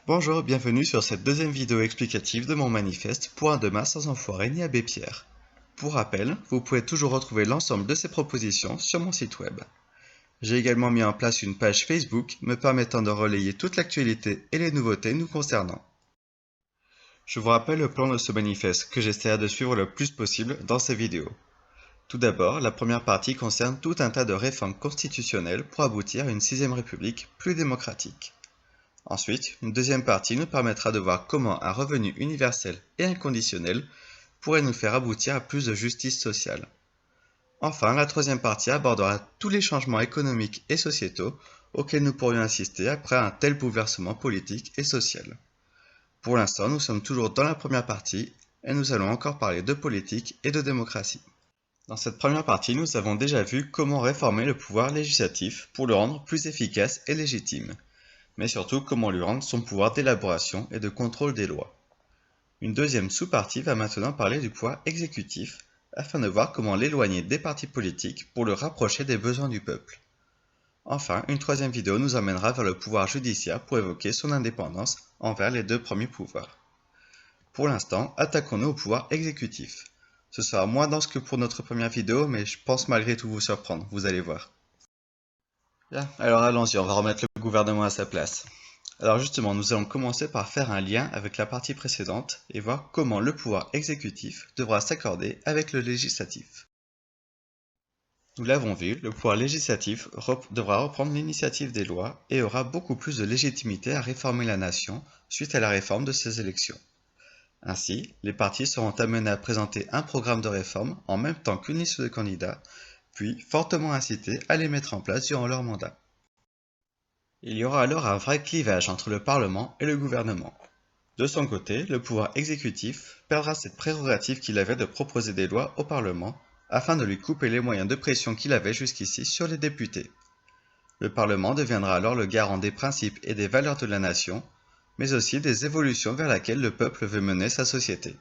Bonjour, bienvenue sur cette deuxième vidéo explicative de mon manifeste pour un demain sans enfoiré ni abbé Pierre. Pour rappel, vous pouvez toujours retrouver l'ensemble de ces propositions sur mon site web. J'ai également mis en place une page Facebook me permettant de relayer toute l'actualité et les nouveautés nous concernant. Je vous rappelle le plan de ce manifeste que j'essaierai de suivre le plus possible dans ces vidéos. Tout d'abord, la première partie concerne tout un tas de réformes constitutionnelles pour aboutir à une 6ème République plus démocratique. Ensuite, une deuxième partie nous permettra de voir comment un revenu universel et inconditionnel pourrait nous faire aboutir à plus de justice sociale. Enfin, la troisième partie abordera tous les changements économiques et sociétaux auxquels nous pourrions assister après un tel bouleversement politique et social. Pour l'instant, nous sommes toujours dans la première partie et nous allons encore parler de politique et de démocratie. Dans cette première partie, nous avons déjà vu comment réformer le pouvoir législatif pour le rendre plus efficace et légitime, mais surtout comment lui rendre son pouvoir d'élaboration et de contrôle des lois. Une deuxième sous-partie va maintenant parler du pouvoir exécutif, afin de voir comment l'éloigner des partis politiques pour le rapprocher des besoins du peuple. Enfin, une troisième vidéo nous amènera vers le pouvoir judiciaire pour évoquer son indépendance envers les deux premiers pouvoirs. Pour l'instant, attaquons-nous au pouvoir exécutif. Ce sera moins dense que pour notre première vidéo, mais je pense malgré tout vous surprendre, vous allez voir. Bien, alors allons-y, on va remettre le gouvernement à sa place. Alors justement, nous allons commencer par faire un lien avec la partie précédente et voir comment le pouvoir exécutif devra s'accorder avec le législatif. Nous l'avons vu, le pouvoir législatif devra reprendre l'initiative des lois et aura beaucoup plus de légitimité à réformer la nation suite à la réforme de ses élections. Ainsi, les partis seront amenés à présenter un programme de réforme en même temps qu'une liste de candidats, puis fortement incités à les mettre en place durant leur mandat. Il y aura alors un vrai clivage entre le Parlement et le gouvernement. De son côté, le pouvoir exécutif perdra cette prérogative qu'il avait de proposer des lois au Parlement afin de lui couper les moyens de pression qu'il avait jusqu'ici sur les députés. Le Parlement deviendra alors le garant des principes et des valeurs de la nation, mais aussi des évolutions vers lesquelles le peuple veut mener sa société.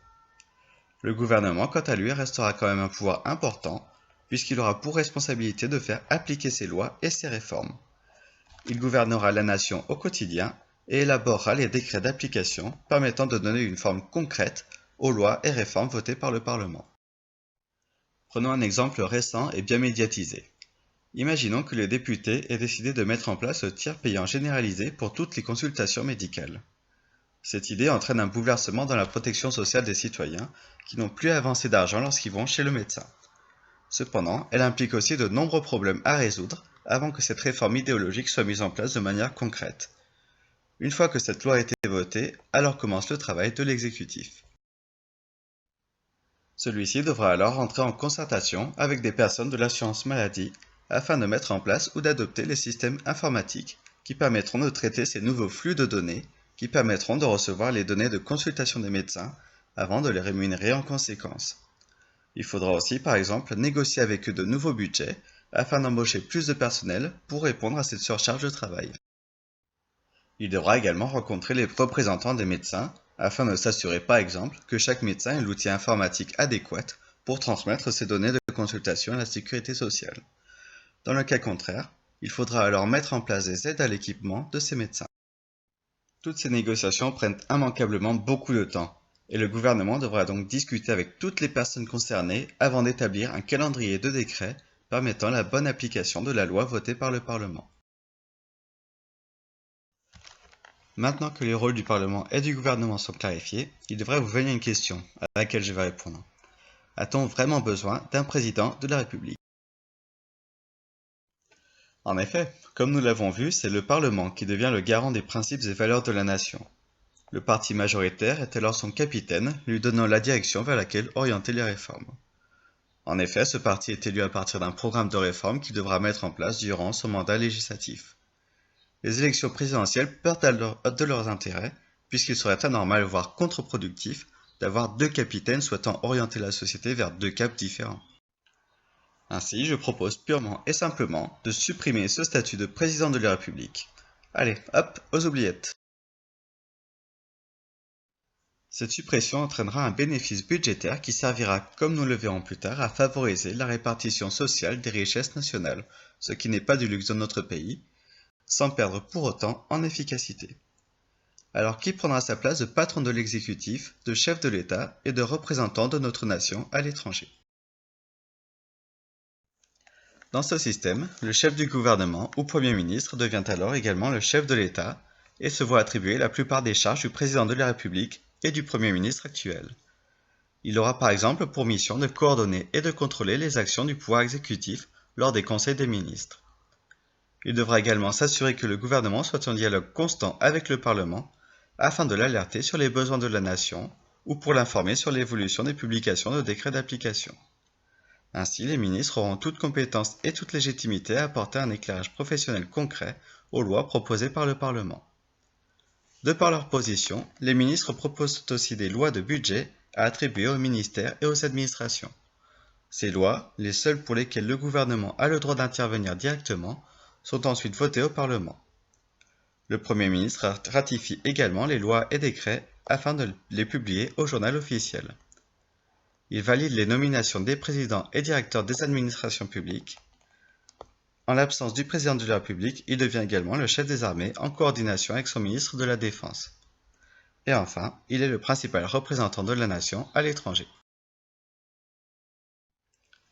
Le gouvernement, quant à lui, restera quand même un pouvoir important, puisqu'il aura pour responsabilité de faire appliquer ses lois et ses réformes. Il gouvernera la nation au quotidien et élaborera les décrets d'application permettant de donner une forme concrète aux lois et réformes votées par le Parlement. Prenons un exemple récent et bien médiatisé. Imaginons que les députés aient décidé de mettre en place le tiers payant généralisé pour toutes les consultations médicales. Cette idée entraîne un bouleversement dans la protection sociale des citoyens qui n'ont plus à avancer d'argent lorsqu'ils vont chez le médecin. Cependant, elle implique aussi de nombreux problèmes à résoudre avant que cette réforme idéologique soit mise en place de manière concrète. Une fois que cette loi a été votée, alors commence le travail de l'exécutif. Celui-ci devra alors entrer en concertation avec des personnes de l'assurance maladie afin de mettre en place ou d'adopter les systèmes informatiques qui permettront de traiter ces nouveaux flux de données qui permettront de recevoir les données de consultation des médecins avant de les rémunérer en conséquence. Il faudra aussi, par exemple, négocier avec eux de nouveaux budgets afin d'embaucher plus de personnel pour répondre à cette surcharge de travail. Il devra également rencontrer les représentants des médecins afin de s'assurer, par exemple, que chaque médecin ait l'outil informatique adéquat pour transmettre ces données de consultation à la sécurité sociale. Dans le cas contraire, il faudra alors mettre en place des aides à l'équipement de ces médecins. Toutes ces négociations prennent immanquablement beaucoup de temps, et le gouvernement devra donc discuter avec toutes les personnes concernées avant d'établir un calendrier de décrets permettant la bonne application de la loi votée par le Parlement. Maintenant que les rôles du Parlement et du gouvernement sont clarifiés, il devrait vous venir une question à laquelle je vais répondre. A-t-on vraiment besoin d'un président de la République? En effet, comme nous l'avons vu, c'est le Parlement qui devient le garant des principes et valeurs de la nation. Le parti majoritaire est alors son capitaine, lui donnant la direction vers laquelle orienter les réformes. En effet, ce parti est élu à partir d'un programme de réforme qu'il devra mettre en place durant son mandat législatif. Les élections présidentielles perdent de leurs intérêts, puisqu'il serait anormal, voire contre-productif, d'avoir deux capitaines souhaitant orienter la société vers deux caps différents. Ainsi, je propose purement et simplement de supprimer ce statut de président de la République. Allez, hop, aux oubliettes. Cette suppression entraînera un bénéfice budgétaire qui servira, comme nous le verrons plus tard, à favoriser la répartition sociale des richesses nationales, ce qui n'est pas du luxe dans notre pays, sans perdre pour autant en efficacité. Alors qui prendra sa place de patron de l'exécutif, de chef de l'État et de représentant de notre nation à l'étranger? Dans ce système, le chef du gouvernement ou Premier ministre devient alors également le chef de l'État et se voit attribuer la plupart des charges du président de la République et du Premier ministre actuel. Il aura par exemple pour mission de coordonner et de contrôler les actions du pouvoir exécutif lors des conseils des ministres. Il devra également s'assurer que le gouvernement soit en dialogue constant avec le Parlement afin de l'alerter sur les besoins de la nation ou pour l'informer sur l'évolution des publications de décrets d'application. Ainsi, les ministres auront toute compétence et toute légitimité à apporter un éclairage professionnel concret aux lois proposées par le Parlement. De par leur position, les ministres proposent aussi des lois de budget à attribuer aux ministères et aux administrations. Ces lois, les seules pour lesquelles le gouvernement a le droit d'intervenir directement, sont ensuite votées au Parlement. Le Premier ministre ratifie également les lois et décrets afin de les publier au journal officiel. Il valide les nominations des présidents et directeurs des administrations publiques. En l'absence du président de la République, il devient également le chef des armées en coordination avec son ministre de la Défense. Et enfin, il est le principal représentant de la nation à l'étranger.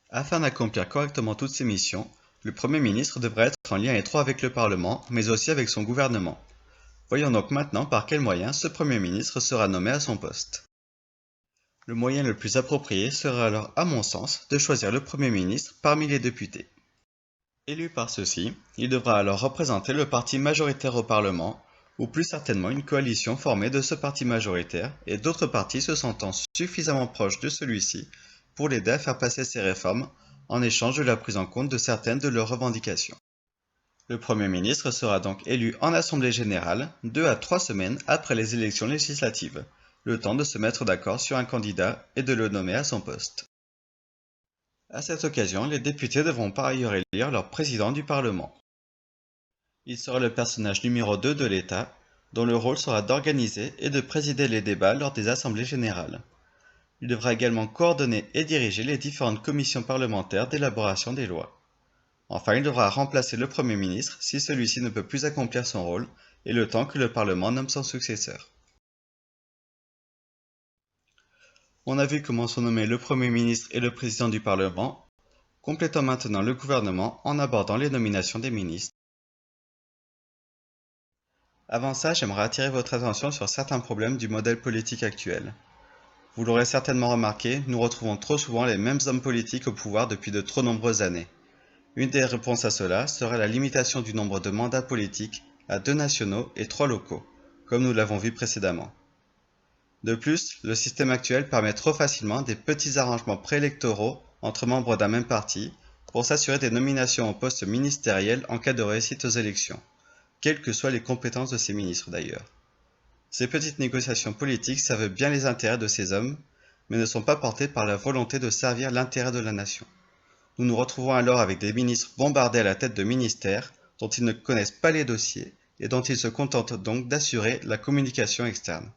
Afin d'accomplir correctement toutes ces missions, le Premier ministre devrait être en lien étroit avec le Parlement, mais aussi avec son gouvernement. Voyons donc maintenant par quels moyens ce Premier ministre sera nommé à son poste. Le moyen le plus approprié sera alors, à mon sens, de choisir le Premier ministre parmi les députés. Élu par ceux-ci, il devra alors représenter le parti majoritaire au Parlement, ou plus certainement une coalition formée de ce parti majoritaire et d'autres partis se sentant suffisamment proches de celui-ci pour l'aider à faire passer ces réformes en échange de la prise en compte de certaines de leurs revendications. Le Premier ministre sera donc élu en Assemblée générale 2 à 3 semaines après les élections législatives, le temps de se mettre d'accord sur un candidat et de le nommer à son poste. À cette occasion, les députés devront par ailleurs élire leur président du Parlement. Il sera le personnage numéro 2 de l'État, dont le rôle sera d'organiser et de présider les débats lors des assemblées générales. Il devra également coordonner et diriger les différentes commissions parlementaires d'élaboration des lois. Enfin, il devra remplacer le Premier ministre si celui-ci ne peut plus accomplir son rôle et le temps que le Parlement nomme son successeur. On a vu comment sont nommés le Premier ministre et le président du Parlement. Complétons maintenant le gouvernement en abordant les nominations des ministres. Avant ça, j'aimerais attirer votre attention sur certains problèmes du modèle politique actuel. Vous l'aurez certainement remarqué, nous retrouvons trop souvent les mêmes hommes politiques au pouvoir depuis de trop nombreuses années. Une des réponses à cela serait la limitation du nombre de mandats politiques à 2 nationaux et 3 locaux, comme nous l'avons vu précédemment. De plus, le système actuel permet trop facilement des petits arrangements préélectoraux entre membres d'un même parti pour s'assurer des nominations aux postes ministériels en cas de réussite aux élections, quelles que soient les compétences de ces ministres d'ailleurs. Ces petites négociations politiques servent bien les intérêts de ces hommes, mais ne sont pas portées par la volonté de servir l'intérêt de la nation. Nous nous retrouvons alors avec des ministres bombardés à la tête de ministères dont ils ne connaissent pas les dossiers et dont ils se contentent donc d'assurer la communication externe.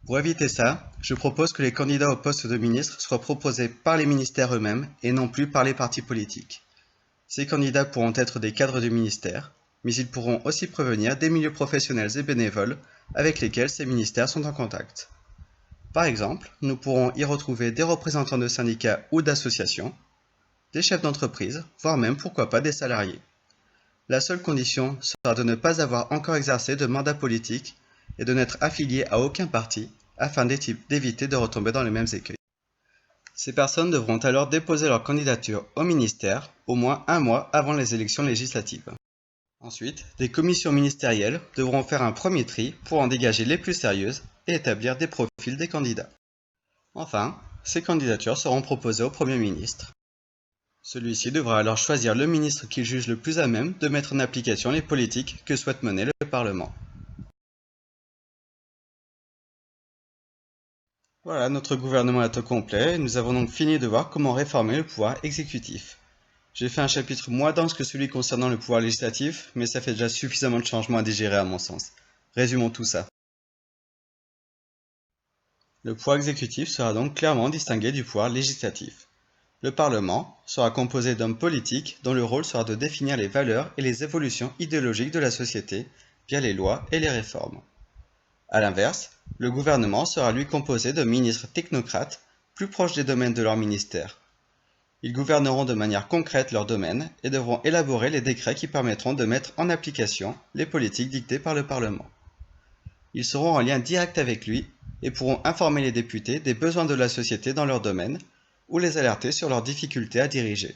Pour éviter ça, je propose que les candidats au poste de ministre soient proposés par les ministères eux-mêmes et non plus par les partis politiques. Ces candidats pourront être des cadres du ministère, mais ils pourront aussi provenir des milieux professionnels et bénévoles avec lesquels ces ministères sont en contact. Par exemple, nous pourrons y retrouver des représentants de syndicats ou d'associations, des chefs d'entreprise, voire même pourquoi pas des salariés. La seule condition sera de ne pas avoir encore exercé de mandat politique et de n'être affilié à aucun parti afin d'éviter de retomber dans les mêmes écueils. Ces personnes devront alors déposer leur candidature au ministère au moins 1 mois avant les élections législatives. Ensuite, des commissions ministérielles devront faire un premier tri pour en dégager les plus sérieuses et établir des profils des candidats. Enfin, ces candidatures seront proposées au Premier ministre. Celui-ci devra alors choisir le ministre qu'il juge le plus à même de mettre en application les politiques que souhaite mener le Parlement. Voilà, notre gouvernement est au complet et nous avons donc fini de voir comment réformer le pouvoir exécutif. J'ai fait un chapitre moins dense que celui concernant le pouvoir législatif, mais ça fait déjà suffisamment de changements à digérer à mon sens. Résumons tout ça. Le pouvoir exécutif sera donc clairement distingué du pouvoir législatif. Le Parlement sera composé d'hommes politiques dont le rôle sera de définir les valeurs et les évolutions idéologiques de la société via les lois et les réformes. A l'inverse, le gouvernement sera lui composé de ministres technocrates plus proches des domaines de leur ministère. Ils gouverneront de manière concrète leur domaine et devront élaborer les décrets qui permettront de mettre en application les politiques dictées par le Parlement. Ils seront en lien direct avec lui et pourront informer les députés des besoins de la société dans leur domaine ou les alerter sur leurs difficultés à diriger.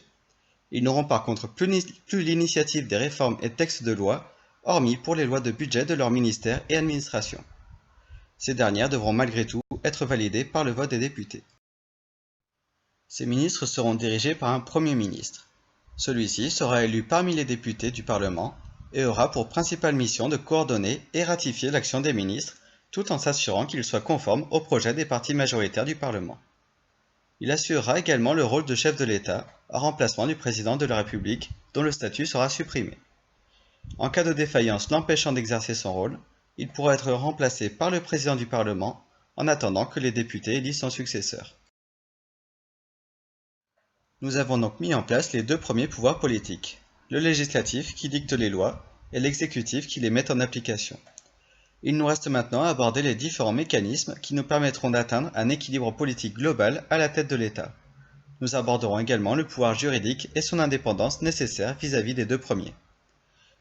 Ils n'auront par contre plus l'initiative des réformes et textes de loi, hormis pour les lois de budget de leur ministère et administration. Ces dernières devront malgré tout être validées par le vote des députés. Ces ministres seront dirigés par un Premier ministre. Celui-ci sera élu parmi les députés du Parlement et aura pour principale mission de coordonner et ratifier l'action des ministres tout en s'assurant qu'ils soient conformes au projet des partis majoritaires du Parlement. Il assurera également le rôle de chef de l'État en remplacement du président de la République dont le statut sera supprimé. En cas de défaillance l'empêchant d'exercer son rôle, il pourra être remplacé par le président du Parlement en attendant que les députés élisent son successeur. Nous avons donc mis en place les deux premiers pouvoirs politiques, le législatif qui dicte les lois et l'exécutif qui les met en application. Il nous reste maintenant à aborder les différents mécanismes qui nous permettront d'atteindre un équilibre politique global à la tête de l'État. Nous aborderons également le pouvoir juridique et son indépendance nécessaire vis-à-vis des deux premiers.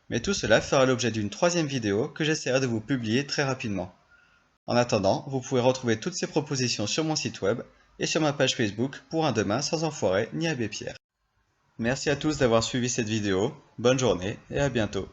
Mais tout cela fera l'objet d'une troisième vidéo que j'essaierai de vous publier très rapidement. En attendant, vous pouvez retrouver toutes ces propositions sur mon site web et sur ma page Facebook pour un demain sans enfoiré ni abbé Pierre. Merci à tous d'avoir suivi cette vidéo, bonne journée et à bientôt.